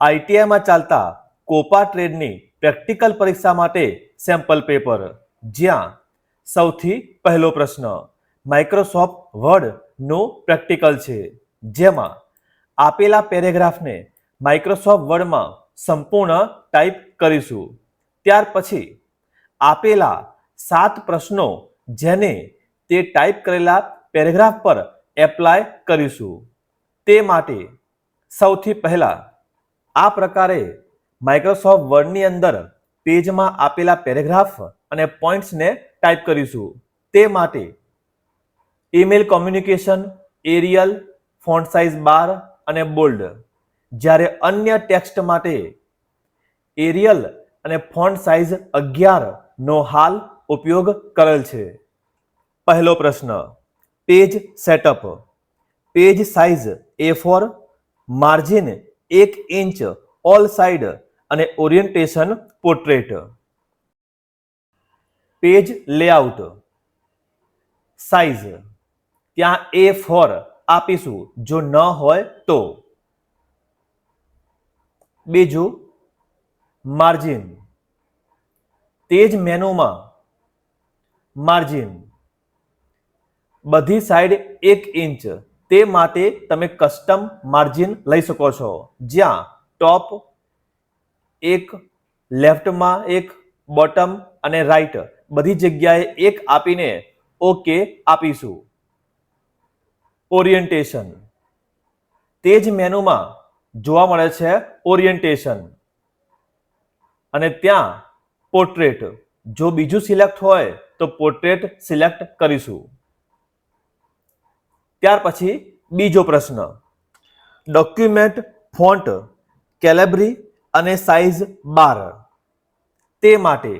આઈટીઆઈમાં ચાલતા COPA ટ્રેડની practical પરીક્ષા માટે સેમ્પલ પેપર, જ્યાં સૌથી પહેલો પ્રશ્ન માઇક્રોસોફ્ટ વર્ડનું પ્રેક્ટિકલ છે, જેમાં આપેલા પેરેગ્રાફને માઇક્રોસોફ્ટ વર્ડમાં સંપૂર્ણ ટાઈપ કરીશું. ત્યાર પછી આપેલા 7 પ્રશ્નો જેને તે ટાઈપ કરેલા પેરેગ્રાફ પર એપ્લાય કરીશું. તે માટે સૌથી પહેલા આ પ્રકારે માઇક્રોસોફ્ટ વર્ડની અંદર પેજમાં આપેલા પેરેગ્રાફ અને પોઈન્ટ્સને ટાઈપ કરીશું. તે માટે email communication, Arial, font size 12 અને બોલ્ડ, જ્યારે અન્ય ટેક્સ્ટ માટે એરિયલ અને ફોન્ટ સાઇઝ 11 નો હાલ ઉપયોગ કરેલ છે. પહેલો પ્રશ્ન page setup, page size A4, margin 1 inch all side અને orientation portrait. Page layout size ત્યાં A4 આપીશું જો ન હોય તો. બીજું માર્જિન, તે જ મેનુમાં માર્જિન બધી સાઈડ 1 ઇંચ, તે માટે તમે કસ્ટમ માર્જિન લઈ શકો છો, જ્યાં ટોપ 1, લેફ્ટમાં 1, બોટમ અને રાઈટ બધી જગ્યાએ 1 આપીને ઓકે આપીશું. ઓરિએન્ટેશન, તે જ મેનુમાં જોવા મળે છે ઓરિએન્ટેશન, અને ત્યાં પોર્ટ્રેટ, જો બીજું સિલેક્ટ હોય તો પોર્ટ્રેટ સિલેક્ટ કરીશું. ત્યાર પછી બીજો પ્રશ્ન ડોક્યુમેન્ટ ફોન્ટ કેલેબ્રી અને સાઇઝ 12. તે માટે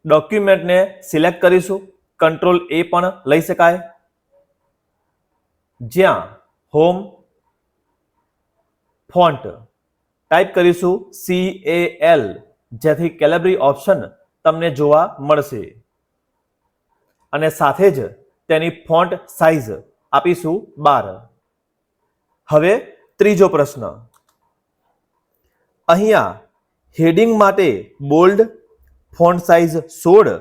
ડોક્યુમેન્ટને સિલેક્ટ કરીશું, કંટ્રોલ A પણ લઈ શકાય, જ્યાં હોમ ફોન્ટ ટાઈપ કરીશું CAL, જેથી કેલેબ્રી ઓપ્શન તમને જોવા મળશે, અને સાથે જ તેની ફોન્ટ સાઇઝ આપીશું 12. હવે ત્રીજો પ્રશ્ન, અહીંયા હેડિંગ માટે બોલ્ડ, ફોન્ટ સાઇઝ 16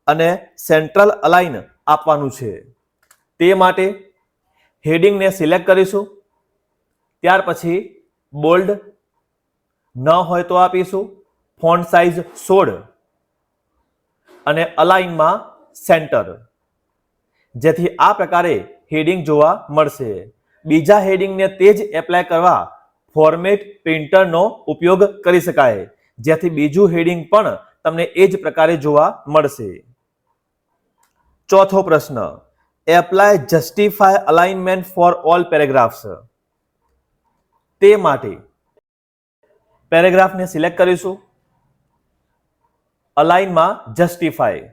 અને સેન્ટ્રલ અલાઇન આપવાનું છે. તે માટે હેડિંગને સિલેક્ટ કરીશું, ત્યાર પછી બોલ્ડ ન હોય તો આપીશું, ફોન્ટ સાઇઝ 16 અને અલાઇનમાં સેન્ટર, જેથી આ પ્રકારે હેડિંગ જોવા મળશે. બીજા હેડિંગને તે જ એપ્લાય કરવા ફોર્મેટ પ્રિન્ટરનો ઉપયોગ કરી શકાય, જેથી બીજું હેડિંગ પણ તમને એ જ પ્રકારે જોવા મળશે. ચોથો પ્રશ્ન apply justify alignment for all paragraphs. તે માટે પેરેગ્રાફને સિલેક્ટ કરીશું, અલાઇનમાં જસ્ટિફાય,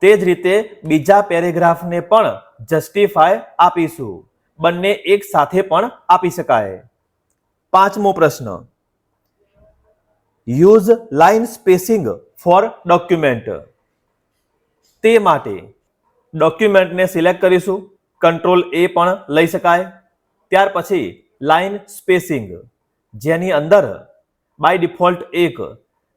તે જ રીતે બીજા પેરેગ્રાફને પણ જસ્ટિફાય આપીશું, બંને એક સાથે પણ આપી શકાય. પાંચમો પ્રશ્ન use line spacing for document. તે માટે ડોક્યુમેન્ટને સિલેક્ટ કરીશું, કંટ્રોલ A પણ લઈ શકાય, ત્યાર પછી લાઇન સ્પેસિંગ, જેની અંદર બાય ડિફોલ્ટ 1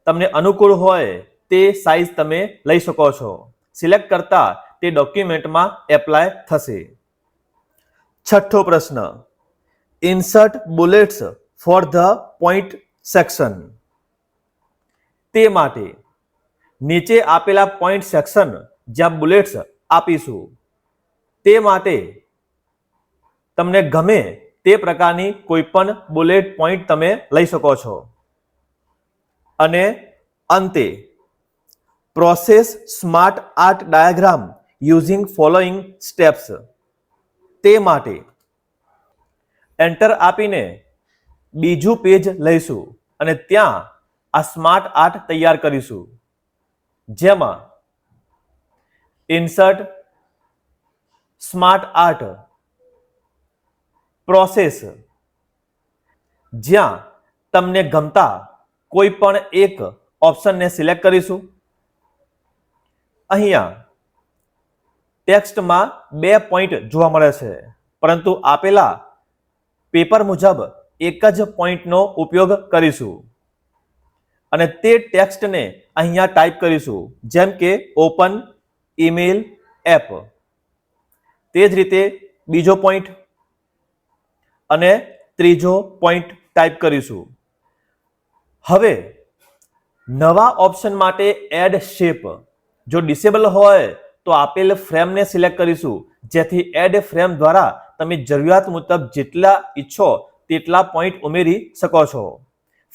તમને અનુકૂળ હોય તે સાઇઝ તમે લઈ શકો છો. સિલેક્ટ કરતા તે ડોક્યુમેન્ટમાં એપ્લાય થશે. છઠ્ઠો પ્રશ્ન insert bullets for the point section. તે માટે નીચે આપેલા પોઈન્ટ સેક્શન જ્યાં બુલેટ્સ આપીશું, તે માટે તમને ગમે તે પ્રકારની કોઈ પણ બુલેટ પોઈન્ટ તમે લઈ શકો છો. અને અંતે process smart art diagram using following steps. તે માટે એન્ટર આપીને બીજું પેજ લઈશું અને ત્યાં આ સ્માર્ટ આર્ટ તૈયાર કરીશું, જેમાં ઇન્સર્ટ સ્માર્ટ આર્ટ પ્રોસેસ, જ્યાં તમને ગમતા કોઈ પણ એક ઓપ્શનને સિલેક્ટ કરીશું. અહીંયા ટેક્સ્ટમાં 2 પોઈન્ટ જોવા મળે છે, પરંતુ આપેલા પેપર મુજબ એક જ પોઈન્ટનો ઉપયોગ કરીશું અને તે ટેક્સ્ટને અહીંયા ટાઈપ કરીશું, જેમ કે ઓપન ઈમેલ એપ. તે જ રીતે બીજો પોઈન્ટ અને ત્રીજો પોઈન્ટ ટાઈપ કરીશું. હવે નવા ઓપ્શન માટે એડ શેપ, જો ડિસેબલ હોય તો આપેલ ફ્રેમને સિલેક્ટ કરીશું, જેથી એડ ફ્રેમ દ્વારા તમે જરૂરિયાત મુજબ જેટલા ઈચ્છો તેટલા પોઈન્ટ ઉમેરી શકો છો.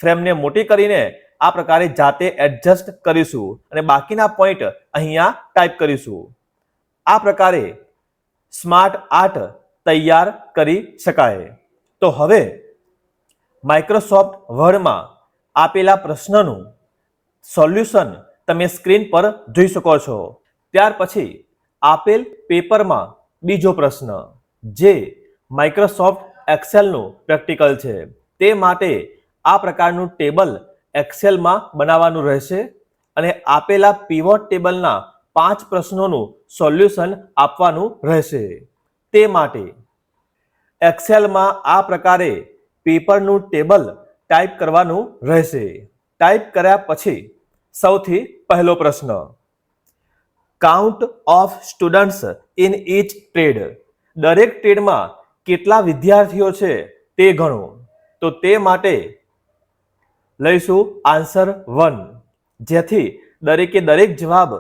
ફ્રેમને મોટી કરીને આ પ્રકારે જાતે એડજસ્ટ કરીશું અને બાકીના પોઈન્ટ અહીંયા ટાઈપ કરીશું. આ પ્રકારે સ્માર્ટ આર્ટ તૈયાર કરી શકાય. તો હવે માઇક્રોસોફ્ટ વર્ડમાં આપેલા પ્રશ્નનું સોલ્યુશન તમે સ્ક્રીન પર જોઈ શકો છો. ત્યાર પછી આપેલ પેપરમાં બીજો પ્રશ્ન, જે માઇક્રોસોફ્ટ એક્સેલનું પ્રેક્ટિકલ છે, તે માટે આ પ્રકારનું ટેબલ એક્સેલમાં બનાવવાનું રહેશે અને આપેલા પીવોટ ટેબલના 5 પ્રશ્નોનું સોલ્યુશન આપવાનું રહેશે. તે માટે એક્સેલમાં આ પ્રકારે પેપરનું ટેબલ ટાઈપ કરવાનું રહેશે. ટાઈપ કર્યા પછી સૌથી પહેલો પ્રશ્ન, count of students in each trade. દરેક ટ્રેડમાં કેટલા વિદ્યાર્થીઓ છે તે ગણો. તો તે માટે લઈશું આન્સર 1, જેથી દરેકે દરેક જવાબ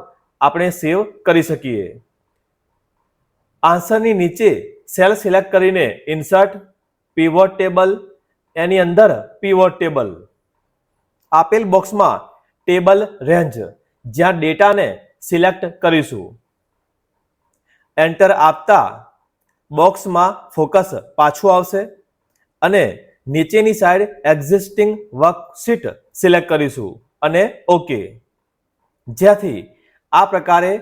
આપણે સેવ કરી શકીએ. આન્સરની નીચે સેલ સિલેક્ટ કરીને ઇન્સર્ટ પીવોટ ટેબલ, એની અંદર પીવોટ ટેબલ. આપેલ બોક્સમાં ટેબલ રેન્જ, જ્યાં ડેટાને સિલેક્ટ કરીશું. એન્ટર આપતા બોક્સમાં ફોકસ પાછું આવશે અને નીચેની સાઈડ એક્ઝિસ્ટિંગ વર્કશીટ સિલેક્ટ કરીશું અને ઓકે. જ્યાંથી આ પ્રકારે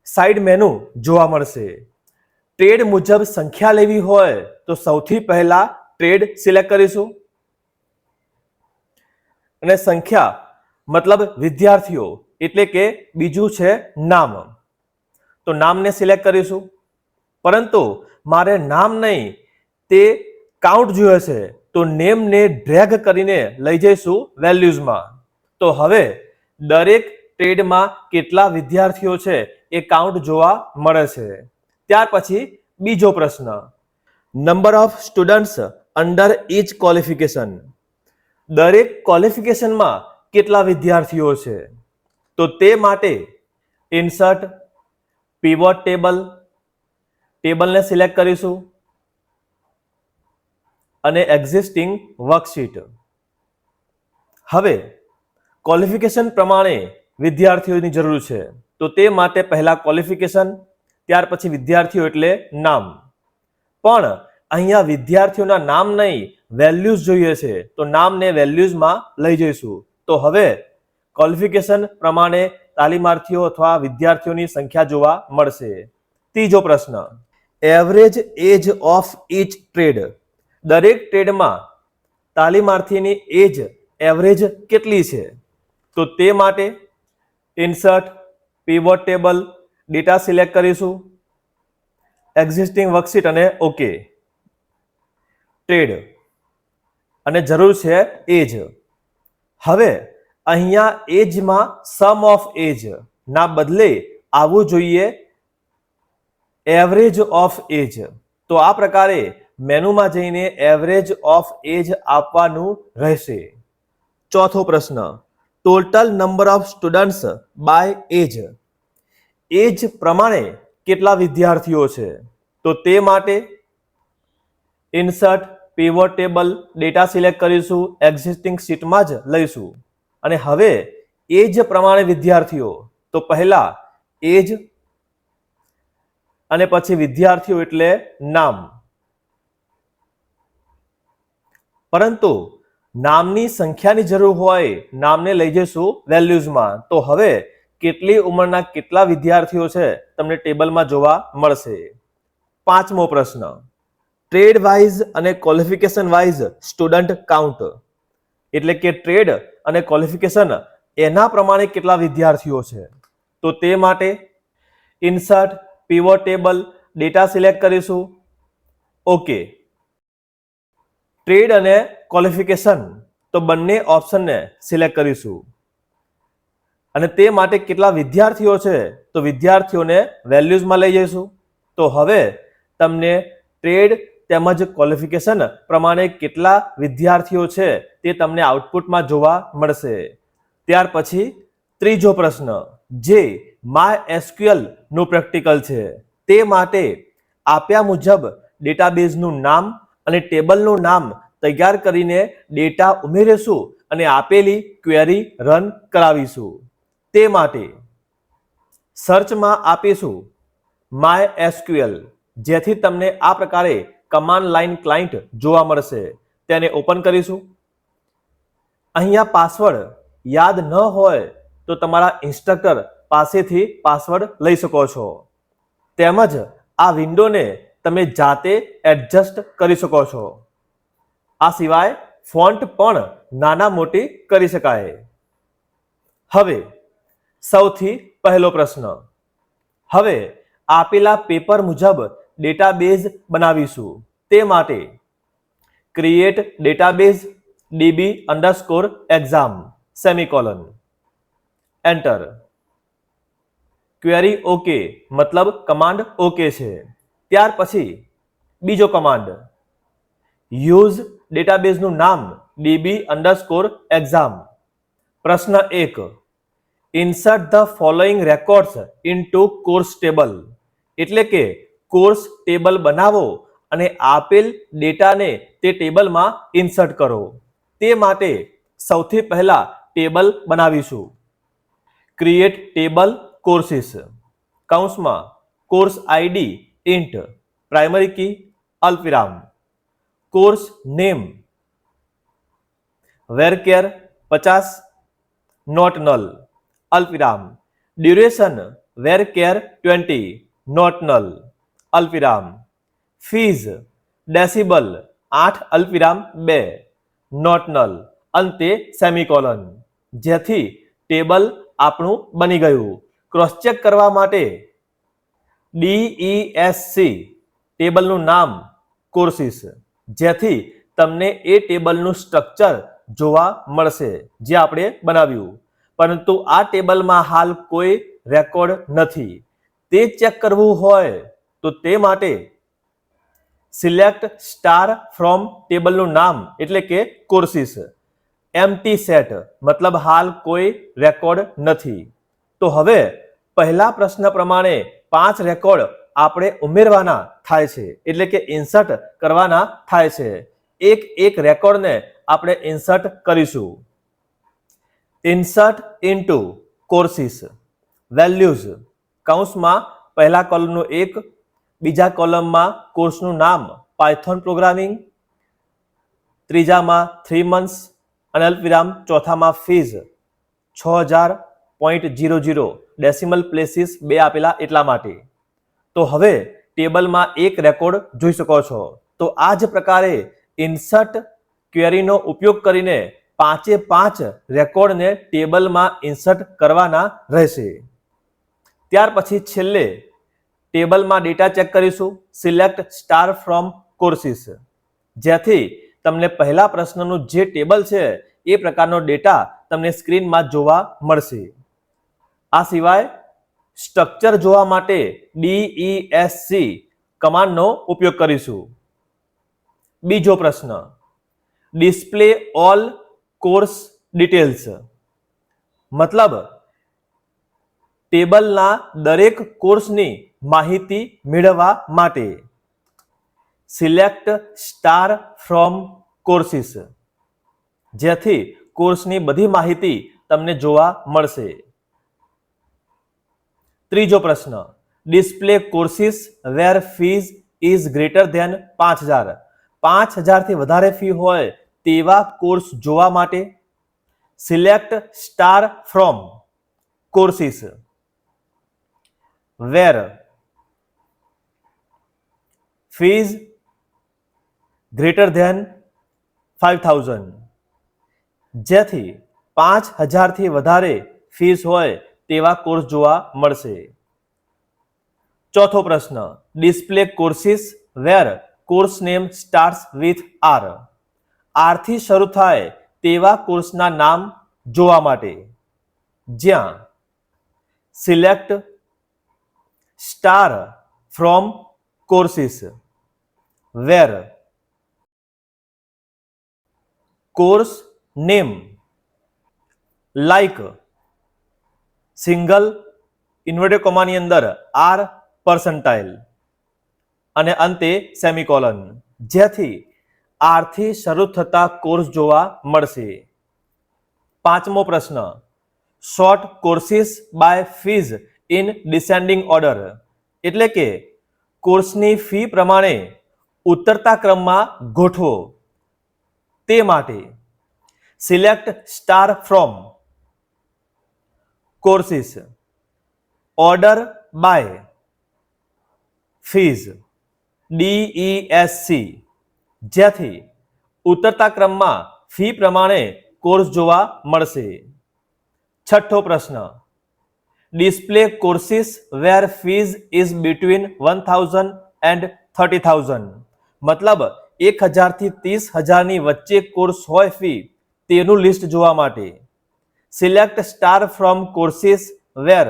સાઈડ મેનુ જોવા મળશે. ટ્રેડ મુજબ સંખ્યા લેવી હોય તો સૌથી પહેલા ટ્રેડ સિલેક્ટ કરીશું અને સંખ્યા મતલબ વિદ્યાર્થીઓ, એટલે કે બીજું છે નામ. તો નામને સિલેક્ટ કરીશું, પરંતુ મારે નામ નહીં, તે કાઉન્ટ જોઈએ છે, તો નેમને ડ્રેગ કરીને લઈ જઈશું વેલ્યુઝમાં. તો હવે દરેક ટ્રેડમાં કેટલા વિદ્યાર્થીઓ છે એ કાઉન્ટ જોવા મળે છે. ત્યાર પછી બીજો પ્રશ્ન, number of students under each qualification. દરેક ક્વોલિફિકેશનમાં કેટલા વિદ્યાર્થીઓ છે. તો તે માટે ઇન્સર્ટ પીવોટ ટેબલ, ટેબલને સિલેક્ટ કરીશું અને એક્ઝિસ્ટિંગ વર્કશીટ. હવે ક્વોલિફિકેશન પ્રમાણે વિદ્યાર્થીઓની જરૂર છે, તો તે માટે પહેલા ક્વોલિફિકેશન, ત્યાર પછી વિદ્યાર્થીઓ એટલે નામ. પણ અહીંયા વિદ્યાર્થીઓના નામ નહીં, વેલ્યુઝ જોઈએ છે, તો નામને વેલ્યુઝમાં લઈ જઈશું. તો હવે ક્વોલિફિકેશન પ્રમાણે તાલીમાર્થીઓ અથવા વિદ્યાર્થીઓની સંખ્યા જોવા મળશે. ત્રીજો પ્રશ્ન, average age of each trade. દરેક ટ્રેડમાં તાલીમાર્થીની એજ એવરેજ કેટલી છે. તો તે માટે insert pivot table, data select કરીશું, એક્ઝિસ્ટિંગ વર્કશીટ અને ઓકે. ટ્રેડ અને જરૂર છે એજ. હવે અહીંયા એજમાં સમ ઓફ એજ ના બદલે આવવું જોઈએ એવરેજ ઓફ એજ. તો આ પ્રકારે મેનુમાં જઈને એવરેજ ઓફ એજ આપવાનું રહેશે. ચોથો પ્રશ્ન, total number of students by age. Age પ્રમાણે કેટલા વિદ્યાર્થીઓ છે. તો તે માટે insert pivot table, data select કરીશું, એક્ઝિસ્ટિંગ શીટમાં જ લઈશું અને હવે એજ પ્રમાણે વિદ્યાર્થીઓ. તો પહેલા એજ અને પછી વિદ્યાર્થીઓ એટલે નામ. પરંતુ નામની સંખ્યાની જરૂર હોય, નામને લઈ જઈશું વેલ્યુઝમાં. તો હવે કેટલી ઉંમરના કેટલા વિદ્યાર્થીઓ છે તમને ટેબલમાં જોવા મળશે. પાંચમો પ્રશ્ન, ટ્રેડ વાઇઝ અને ક્વોલિફિકેશન વાઇઝ સ્ટુડન્ટ કાઉન્ટ. એટલે કે ટ્રેડ અને ક્વોલિફિકેશન એના પ્રમાણે કેટલા વિદ્યાર્થીઓ છે. તો તે માટે insert pivot table, data select કરીશું, ઓકે. ટ્રેડ અને ક્વોલિફિકેશન, તો બંને ઓપ્શનને સિલેક્ટ કરીશું. અને તે માટે કેટલા વિદ્યાર્થીઓ છે તો વિદ્યાર્થીઓને વેલ્યુઝમાં લઈ જઈશું. તો હવે તમને ટ્રેડ તેમજ ક્વોલિફિકેશન પ્રમાણે કેટલા વિદ્યાર્થીઓ છે તે તમને આઉટપુટમાં જોવા મળશે. ત્યાર પછી ત્રીજો પ્રશ્ન, જે MySQL નું પ્રેક્ટિકલ છે, તે માટે આપ્યા મુજબ ડેટાબેઝનું નામ અને ટેબલનું નામ તૈયાર કરીને ડેટા ઉમેરીશું અને આપેલી ક્વેરી રન કરાવીશું. તે માટે સર્ચમાં આપીશું MySQL, જેથી તમને આ પ્રકારે કમાન્ડ લાઇન ક્લાયન્ટ જોવા મળશે. તેને ઓપન કરીશું. અહીંયા પાસવર્ડ યાદ ન હોય તો તમારા ઇન્સ્ટ્રક્ટર પાસેથી પાસવર્ડ લઈ શકો છો. તેમજ આ વિન્ડોને તમે જાતે એડજસ્ટ કરી શકો છો. આ સિવાય ફોન્ટ પણ નાના મોટી કરી શકાય. હવે સૌથી પહેલો પ્રશ્ન, હવે આપેલા પેપર મુજબ ડેટાબેઝ બનાવીશું. તે માટે create database DB_exam semicolon, enter. Query okay, મતલબ કમાન્ડ ઓકે છે. ત્યાર પછી બીજો કમાન્ડ, યુઝ ડેટાબેઝનું નામ DB_exam. પ્રશ્ન 1, insert the following records into course table, એટલે કે કોર્સ ટેબલ બનાવો અને આપેલ ડેટાને તે ટેબલમાં ઇન્સર્ટ કરો. તે માટે સૌથી પહેલા ટેબલ બનાવીશું. ક્રિએટ ટેબલ કોર્સીસ, કૌંસમાં course ID int, primary key અલ્પવિરામ, course name varchar 50 not null અલ્પવિરામ, ડ્યુરેશન વેરકેર 20 નોટ નલ અલ્પવિરામ, ફીઝ ડેસિબલ 8 અલ્પવિરામ 2 નોટ નલ, અંતે સેમિકોલન. જેથી ટેબલ આપણું બની ગયું. ક્રોસ ચેક કરવા માટે DESC ટેબલનું નામ કોર્સીસ, જેથી તમને એ ટેબલનું સ્ટ્રક્ચર જોવા મળશે જે આપણે બનાવ્યું. પરંતુ આ ટેબલમાં હાલ કોઈ રેકોર્ડ નથી. તે ચેક કરવું હોય તો તે માટે સિલેક્ટ સ્ટાર ફ્રોમ ટેબલનું નામ એટલે કે કોર્સીસ, એમ્પ્ટી સેટ, મતલબ હાલ કોઈ રેકોર્ડ નથી. તો હવે પહેલા પ્રશ્ન પ્રમાણે 5 રેકોર્ડ આપણે ઉમેરવાના થાય છે, એટલે કે ઇન્સર્ટ કરવાના થાય છે. એક એક રેકોર્ડને આપણે ઇન્સર્ટ કરીશું. ઇન્સર્ટ ઇન્ટુ કોર્સીસ વેલ્યુઝ, કૌંસમાં પહેલા કોલમનું 1, બીજા કોલમમાં કોર્સનું નામ પાયથોન પ્રોગ્રામિંગ, ત્રીજામાં 3 months અને અલ્પવિરામ, ચોથામાં ફીઝ 6000.00, ડેસિમલ પ્લેસીસ 2 આપેલા એટલા માટે. તો હવે ટેબલમાં એક રેકોર્ડ જોઈ શકો છો. તો આ જ પ્રકારે ઇન્સર્ટ ક્વેરીનો ઉપયોગ કરીને 5 રેકોર્ડને ટેબલમાં ઇન્સર્ટ કરવાના રહેશે. ત્યાર પછી છેલ્લે ટેબલમાં ડેટા ચેક કરીશું. સિલેક્ટ સ્ટાર ફ્રોમ કોર્સીસ, જેથી તમને પહેલા પ્રશ્નનું જે ટેબલ છે એ પ્રકારનો ડેટા તમને સ્ક્રીનમાં જોવા મળશે. આ સિવાય સ્ટ્રક્ચર જોવા માટે DESC કમાન્ડનો ઉપયોગ કરીશું. બીજો પ્રશ્ન, ડિસ્પ્લે ઓલ કોર્સ ડિટેલ્સ, મતલબ ટેબલના દરેક કોર્સની માહિતી મેળવવા માટે સિલેક્ટ સ્ટાર ફ્રોમ કોર્સીસ, જેથી કોર્સની બધી માહિતી તમને જોવા મળશે. ત્રીજો પ્રશ્ન, display courses where fees is greater than 5000, 5000 થી વધારે ફી હોય તેવા કોર્સ જોવા માટે select star from courses where fees greater than 5000, જેથી 5000 થી વધારે ફીસ હોય તેવા કોર્સ જોવા મળશે. ચોથો પ્રશ્ન, display courses where course name starts with R, આરથી શરૂ થાય તેવા કોર્સના નામ જોવા માટે, જ્યાં select star from courses where course name like single inverted કોમાની અંદર આર પર્સન્ટાઇલ અને અંતે સેમિકોલન, જેથી આરથી શરૂ થતા કોર્સ જોવા મળશે. પાંચમો પ્રશ્ન, short courses by fees in descending order, એટલે કે કોર્સની ફી પ્રમાણે ઉતરતા ક્રમમાં ગોઠવો. તે માટે select star from courses order by fees DESC, જેથી ઉતરતા ક્રમમાં ફી પ્રમાણે કોર્સ જોવા મળશે. છઠ્ઠો પ્રશ્ન, display courses where fees is between 1000 and 30,000, મતલબ 1000 થી 30,000 ની વચ્ચે કોર્સ હોય ફી તેનું લિસ્ટ જોવા માટે select star from courses where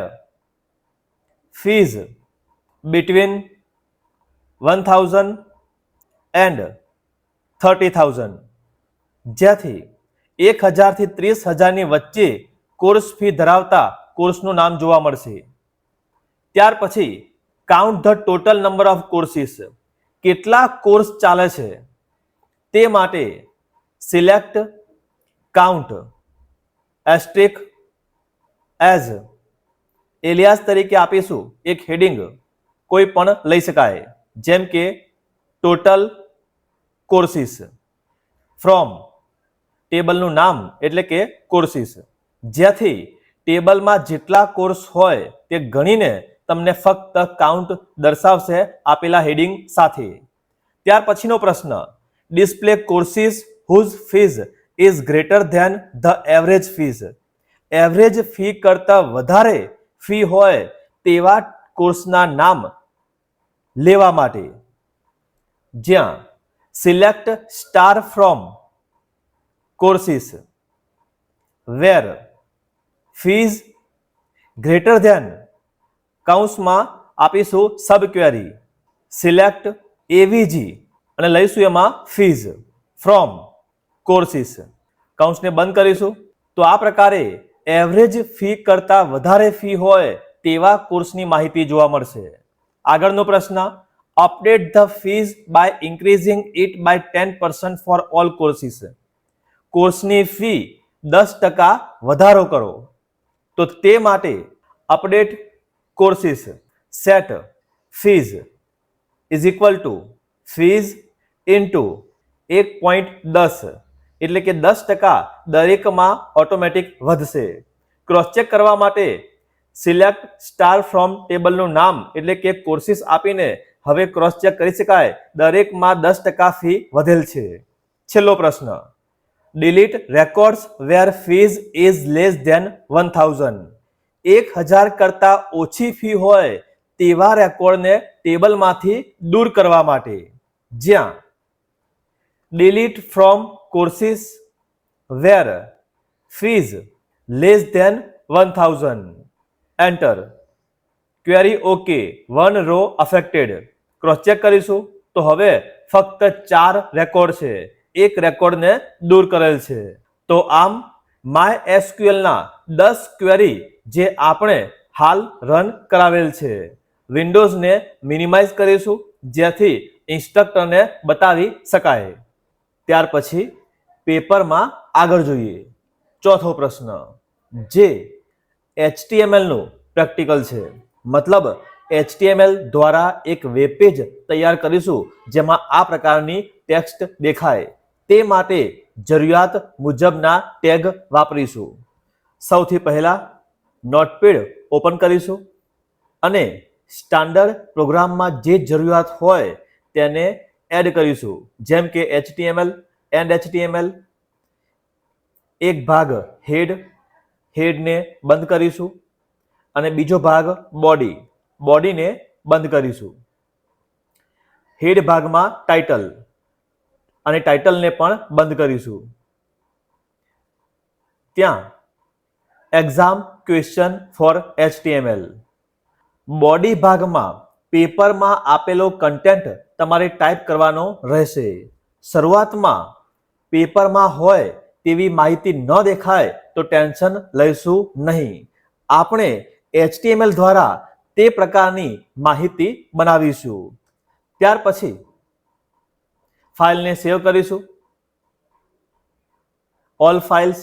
fees between 1000 and 30,000, જેથી 1000 થી 30,000 ની વચ્ચે કોર્સ ફી ધરાવતા કોર્સનું નામ જોવા મળશે. ત્યાર પછી count the total number of courses, કેટલા કોર્સ ચાલે છે તે માટે select count asterisk as alias તરીકે આપીશું એક હેડિંગ કોઈ પણ લઈ શકાય, જેમ કે ટોટલ કોર્સિસ ફ્રોમ ટેબલનું નામ એટલે કે કોર્સિસ, જેથી ટેબલમાં જેટલા કોર્સ હોય તે ગણીને તમને ફક્ત કાઉન્ટ દર્શાવશે આપેલા હેડિંગ સાથે. ત્યાર પછીનો પ્રશ્ન, display courses whose fees is greater than the average fees, average fee કરતાં વધારે ફી હોય તેવા કોર્સના નામ લેવા માટે, જ્યાં select star from courses where fees greater than કૌંસમાં આપીશું સબ ક્વેરી સિલેક્ટ AVG અને લઈશું એમાં ફીઝ ફ્રોમ કોર્સિસ, કૌંસને બંધ કરીશું. તો આ પ્રકારે એવરેજ ફી કરતાં વધારે ફી હોય તેવા કોર્સની માહિતી જોવા મળશે. આગળનો પ્રશ્ન, update the fees by increasing it by 10% for all courses, કોર્સની ફી 10% વધારો કરો. તો તે માટે update courses set fees is equal to fees into 1.10, એટલે કે 10% દરેકમાં ઓટોમેટિક વધશે. ક્રોસ ચેક કરવા માટે સિલેક્ટ સ્ટાર ફ્રોમ ટેબલનું નામ એટલે કે કોર્સિસ આપીને હવે ક્રોસ ચેક કરી શકાય દરેકમાં 10% ફી વધેલ છે. છેલ્લો પ્રશ્ન, delete records where fees is less than 1000, 1000 કરતાં ઓછી ફી હોય તેવા રેકોર્ડને ટેબલમાંથી દૂર કરવા માટે, જ્યાં delete from courses where fees less than 1000, enter query okay 1 row affected. Cross check કરીશું તો હવે ફક્ત 4 રેકોર્ડ છે, એક રેકોર્ડને દૂર કરેલ છે. તો આમ MySQL ના 10 ક્વેરી જે આપણે હાલ રન કરાવેલ છે. વિન્ડોઝને મિનિમાઇઝ કરીશું જેથી ઇન્સ્ટ્રક્ટરને બતાવી શકાય. ત્યાર પછી પેપરમાં આગળ જોઈએ. ચોથો પ્રશ્ન, જે HTML નું પ્રેક્ટિકલ છે, મતલબ HTML દ્વારા એક વેબ પેજ તૈયાર કરીશું જેમાં આ પ્રકારની ટેક્સ્ટ દેખાય તે માટે જરૂરિયાત મુજબના ટેગ વાપરીશું. સૌથી પહેલા નોટપેડ ઓપન કરીશું અને સ્ટાન્ડર્ડ પ્રોગ્રામમાં જે જરૂરિયાત હોય તેને એડ કરીશું, જેમ કે HTML એન્ડ HTML, એક ભાગ હેડને બંધ કરીશું અને બીજો ભાગ બોડીને બંધ કરીશું. હેડ ભાગમાં ટાઇટલ, અને ટાઇટલને પણ બંધ કરીશું. ત્યાં exam question for HTML body ભાગમાં પેપરમાં આપેલો કન્ટેન્ટ તમારે ટાઈપ કરવાનો રહેશે. શરૂઆતમાં પેપરમાં હોય તેવી માહિતી ન દેખાય તો ટેન્શન લઈશું નહીં. આપણે HTML દ્વારા તે પ્રકારની માહિતી બનાવીશું. ત્યાર પછી ફાઇલને સેવ કરીશું. ઓલ ફાઇલ્સ,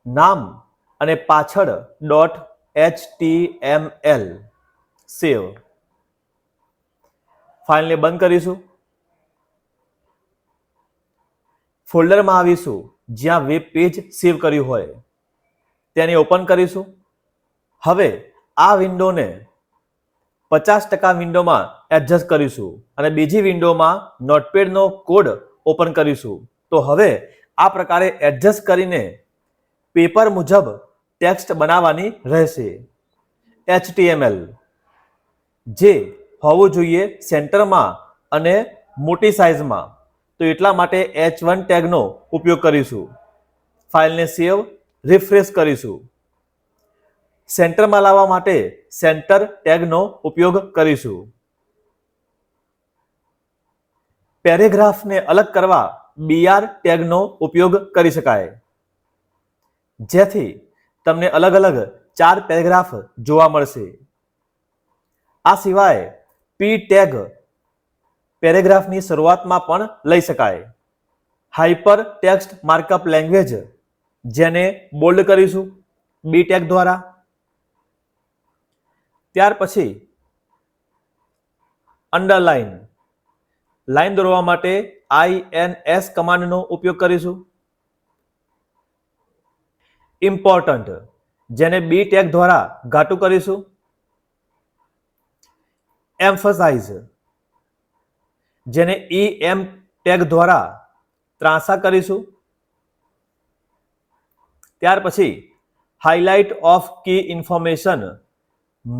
નામ અને પાછળ .html સેવ. ફાઇલને બંધ કરીશું. ફોલ્ડરમાં આવીશું જ્યાં વેબ પેજ સેવ કર્યું હોય તેને ઓપન કરીશું. હવે આ વિન્ડોને 50% વિન્ડોમાં એડજસ્ટ કરીશું અને બીજી વિન્ડોમાં નોટપેડનો કોડ ઓપન કરીશું. તો હવે આ પ્રકારે એડજસ્ટ કરીને પેપર મુજબ ટેક્સ્ટ બનાવવાની રહેશે. HTML જે હોવું જોઈએ સેન્ટરમાં અને મોટી સાઇઝમાં, તો એટલા માટે H1 ટેગનો ઉપયોગ કરીશું. ફાઇલને સેવ, રિફ્રેશ કરીશું. સેન્ટરમાં લાવવા માટે સેન્ટર ટેગનો ઉપયોગ કરીશું. પેરેગ્રાફને અલગ કરવા BR ટેગનો ઉપયોગ કરી શકાય, જેથી તમને અલગ અલગ 4 પેરેગ્રાફ જોવા મળશે. આ સિવાય P ટેગ પેરેગ્રાફની શરૂઆતમાં પણ લઈ શકાય. હાઇપર ટેક્સ્ટ માર્કઅપ લેંગ્વેજ જેને બોલ્ડ કરીશું B ટેગ દ્વારા. ત્યાર પછી અંડરલાઇન, લાઈન દોરવા માટે INS કમાન્ડનો ઉપયોગ કરીશું. ઇમ્પોર્ટન્ટ જેને B ટેગ દ્વારા ઘાટું કરીશું. એમ્ફસાઇઝ જેને EM ટેગ દ્વારા ત્રાંસા કરીશું. ત્યાર પછી highlight of key information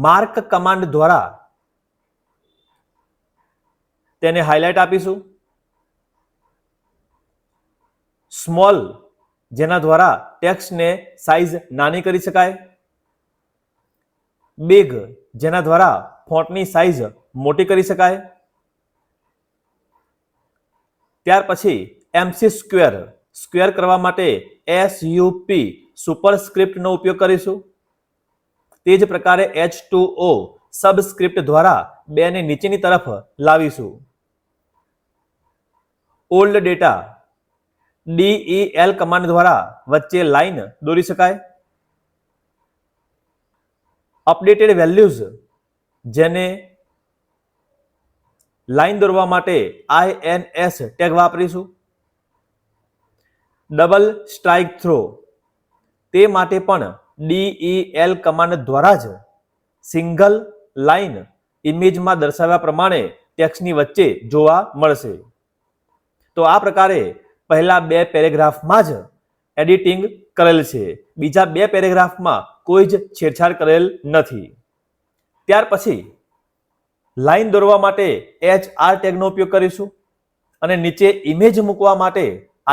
mark command દ્વારા તેને હાઇલાઇટ આપીશું. સ્મોલ જેના દ્વારા ટેક્સ્ટને સાઇઝ નાની કરી શકાય. બિગ જેના દ્વારા ફોન્ટની સાઇઝ મોટી કરી શકાય. ત્યાર પછી MC સ્ક્વેર, સ્ક્વેર કરવા માટે SUP સુપરસ્ક્રિપ્ટનો ઉપયોગ કરીશું. તે જ પ્રકારે H2O સબસ્ક્રિપ્ટ દ્વારા 2 ને નીચેની તરફ લાવીશું. ઓલ્ડ ડેટા DEL કમાન્ડ દ્વારા વચ્ચે લાઈન દોરી શકાય. અપડેટેડ વેલ્યુઝ જેને લાઈન દોરવા માટે INS ટેગ વાપરીશું. ડબલ સ્ટ્રાઇક થ્રો તે માટે પણ DEL કમાન્ડ દ્વારા જ સિંગલ લાઈન ઇમેજમાં દર્શાવ્યા પ્રમાણે ટેક્સ્ટની વચ્ચે જોવા મળશે. તો આ પ્રકારે પહેલા 2 પેરેગ્રાફમાં જ એડિટિંગ કરેલ છે, બીજા 2 પેરેગ્રાફમાં કોઈ જ છેડછાડ કરેલ નથી. ત્યાર પછી લાઈન દોરવા માટે HR ટેગનો ઉપયોગ કરીશું અને નીચે ઇમેજ મૂકવા માટે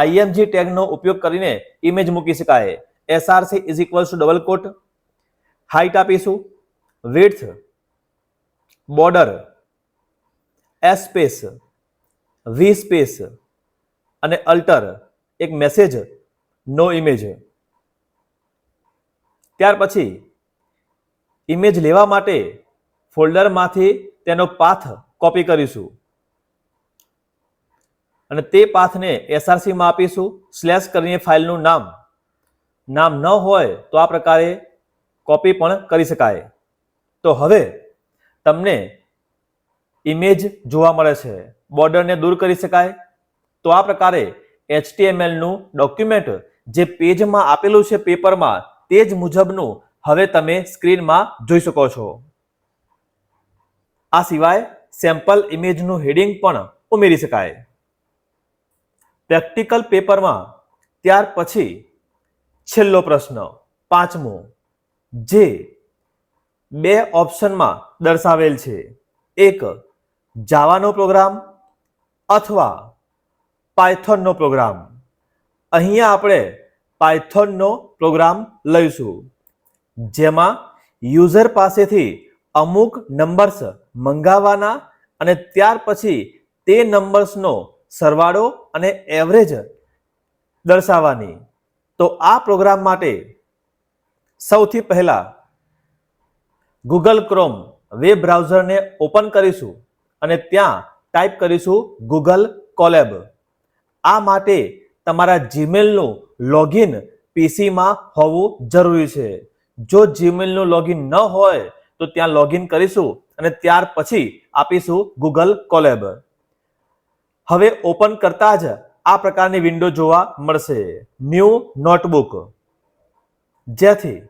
IMG ટેગનો ઉપયોગ કરીને ઇમેજ મૂકી શકાય. SRC ડબલ કોટ, હાઇટ આપીશું, width, border, S space, V space અને અલ્ટર એક મેસેજ નો ઇમેજ. ત્યાર પછી ઇમેજ લેવા માટે ફોલ્ડરમાંથી તેનો પાથ કોપી કરીશું અને તે પાથને SRC માં આપીશું. સ્લેશ કરીને ફાઇલનું નામ ન હોય તો આ પ્રકારે કોપી પણ કરી શકાય. તો હવે તમને ઇમેજ જોવા મળે છે, બોર્ડરને દૂર કરી શકાય. તો આ પ્રકારે HTML નું ડોક્યુમેન્ટ જે પેજમાં આપેલું છે પેપરમાં તે જ મુજબનું હવે તમે સ્ક્રીનમાં જોઈ શકો છો. આ સિવાય સેમ્પલ ઇમેજનું હેડિંગ પણ ઉમેરી શકાય. પ્રેક્ટિકલ પેપરમાં ત્યાર પછી છેલ્લો પ્રશ્ન 5મો, જે 2 ઓપ્શનમાં દર્શાવેલ છે. એક જાવાનો પ્રોગ્રામ અથવા પાયથોનનો પ્રોગ્રામ. અહીંયા આપણે પાયથોનનો પ્રોગ્રામ લઈશું, જેમાં યુઝર પાસેથી અમુક નંબર્સ મંગાવવાના અને ત્યાર પછી તે નંબર્સનો સરવાળો અને એવરેજ દર્શાવવાની. તો આ પ્રોગ્રામ માટે સૌથી પહેલા ગૂગલ ક્રોમ વેબ બ્રાઉઝરને ઓપન કરીશું અને ત્યાં ટાઈપ કરીશું ગૂગલ કોલેબ. આ માટે તમારા જીમેલનું લોગિન પીસીમાં હોવું જરૂરી છે. જો જીમેલનું લોગિન ન હોય તો ત્યાં લોગિન કરીશું અને ત્યાર પછી આપીશું ગૂગલ કોલેબ. હવે ઓપન કરતા જ આ પ્રકારની વિન્ડો જોવા મળશે, ન્યૂ નોટબુક, જેથી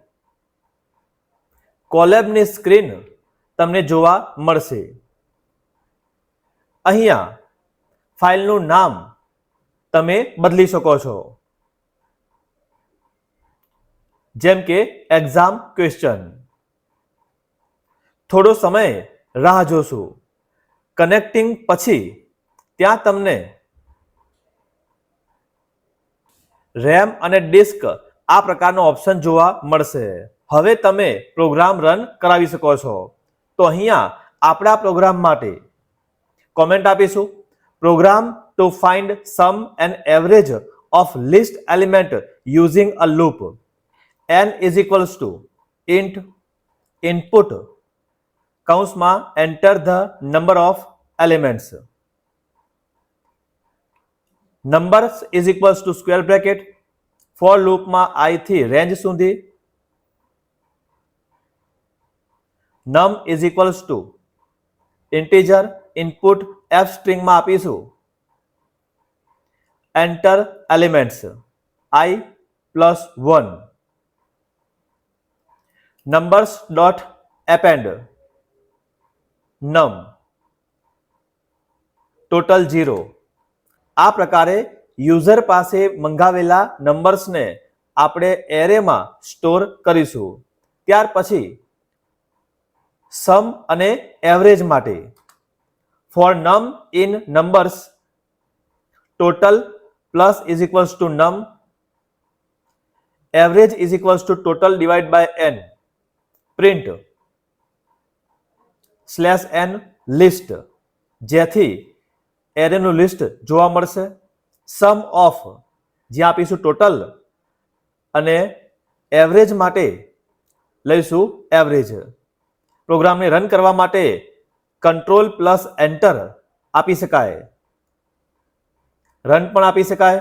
કોલેબની સ્ક્રીન તમને જોવા મળશે. અહીંયા ફાઇલનું નામ તમે બદલી શકો છો, જેમ કે એક્ઝામ ક્વેશ્ચન. થોડો સમય રાહ જોશું. કનેક્ટિંગ પછી ત્યાં તમને રેમ અને ડિસ્ક આ પ્રકારનો ઓપ્શન જોવા મળશે. હવે તમે પ્રોગ્રામ રન કરાવી શકો છો. તો અહીંયા આપણા પ્રોગ્રામ માટે કોમેન્ટ આપીશું, programme to find sum and average of list element using a loop. n is equals to int input કૌંસમાં enter the number of elements. numbers is equals to square bracket for લૂપમાં i થી range સુધી. num is equals to integer input f સ્ટ્રિંગમાં આપીશું enter elements i plus 1. numbers dot append num total 0. આ પ્રકારે user પાસે મંગાવેલા નંબર્સને આપણે એરેમાં store કરીશું. ત્યાર પછી સમ અને એવરેજ માટે for num in numbers total plus is equals to num average is equals to total divide by n print /n list, જેથી એરેનું લિસ્ટ જોવા મળશે. સમ ઓફ જ્યાં આપીશું ટોટલ અને એવરેજ માટે લઈશું એવરેજ. પ્રોગ્રામને રન કરવા માટે કંટ્રોલ પ્લસ એન્ટર આપી શકાય, રન પણ આપી શકાય.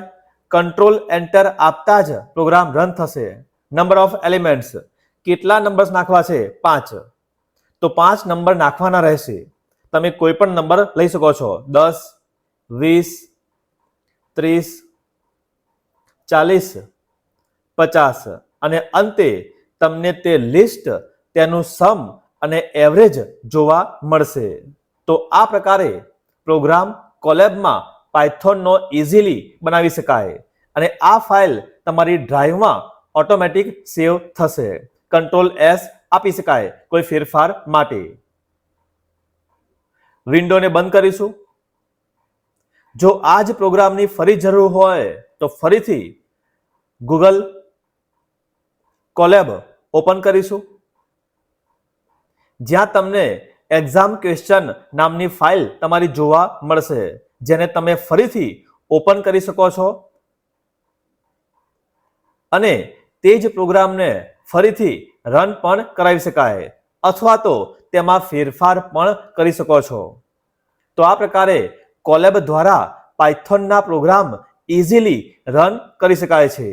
કંટ્રોલ એન્ટર આપતા જ પ્રોગ્રામ રન થશે. નંબર ઓફ એલિમેન્ટ્સ, કેટલા નંબર્સ નાખવા છે? 5. તો 5 નંબર નાખવાના રહેશે. તમે કોઈ પણ નંબર લઈ શકો છો, 10, 20, 30, 40, 50 અને અંતે તમને તે લિસ્ટ, તેનું સમ અને એવરેજ જોવા મળશે. તો આ પ્રકારે પ્રોગ્રામ કોલેબમાં પાયથોનનો ઇઝીલી બનાવી શકાય અને આ ફાઇલ તમારી ડ્રાઈવમાં ઓટોમેટિક સેવ થશે. કંટ્રોલ S આપી શકાય કોઈ ફેરફાર માટે. વિન્ડોને બંધ કરીશું. જો આ જ પ્રોગ્રામની ફરી જરૂર હોય તો ફરીથી ગૂગલ કોલેબ ઓપન કરીશું, જ્યાં તમને એક્ઝામ ક્વેશ્ચન નામની ફાઇલ તમારી જોવા મળશે, જેને તમે ફરીથી ઓપન કરી શકો છો અને તે જ પ્રોગ્રામને ફરીથી રન પણ કરાવી શકાય અથવા તો તેમાં ફેરફાર પણ કરી શકો છો. તો આ પ્રકારે કોલેબ દ્વારા પાયથોનના પ્રોગ્રામ ઇઝીલી રન કરી શકાય છે.